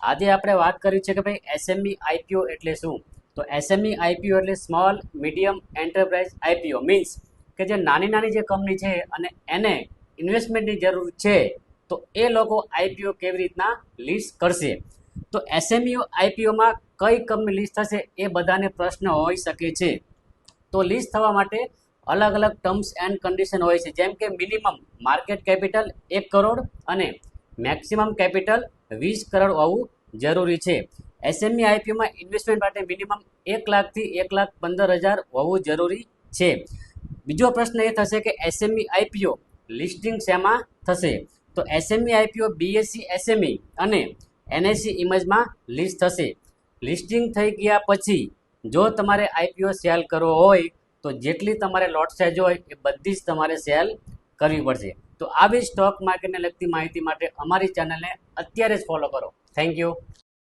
આજે આપણે વાત કરી છે કે ભાઈ એસએમઈ આઈપીઓ એટલે શું. તો એસએમઈ આઈપીઓ એટલે small medium enterprise IPO means કે જે નાની નાની જે કંપની છે અને એને ઇન્વેસ્ટમેન્ટની જરૂર છે, તો એ લોકો આઈપીઓ કેવી રીતના લિસ્ટ કરશે. તો એસએમઈ આઈપીઓમાં કઈ કંપની લિસ્ટ થશે એ બધાને પ્રશ્ન હોઈ શકે છે. તો લિસ્ટ થવા માટે અલગ અલગ ટર્મ્સ એન્ડ કન્ડિશન હોય છે, જેમ કે મિનિમમ માર્કેટ કેપિટલ 1 કરોડ અને મેક્સિમમ કેપિટલ 20 કરોડ હોવું જરૂરી છે. એસએમઈ આઈપીઓમાં ઇન્વેસ્ટમેન્ટ માટે મિનિમમ 1 લાખથી 1,15,000 હોવું જરૂરી છે. બીજો પ્રશ્ન એ થશે કે એસએમઈ આઈપીઓ લિસ્ટિંગ શેમાં થશે. તો એસએમઈ આઈપીઓ બીએસસી એસએમઈ અને એનએસસી ઇમેજમાં લિસ્ટ થશે. લિસ્ટિંગ થઈ ગયા પછી જો તમારે આઈપીઓ સેલ કરવો હોય તો જેટલી તમારે લોટ સાઇઝ હોય એ બધી જ તમારે સેલ કરવી પડશે. તો આવી સ્ટોક માર્કેટને લગતી માહિતી માટે અમારી ચેનલને અત્યારે જ ફોલો કરો. Thank you.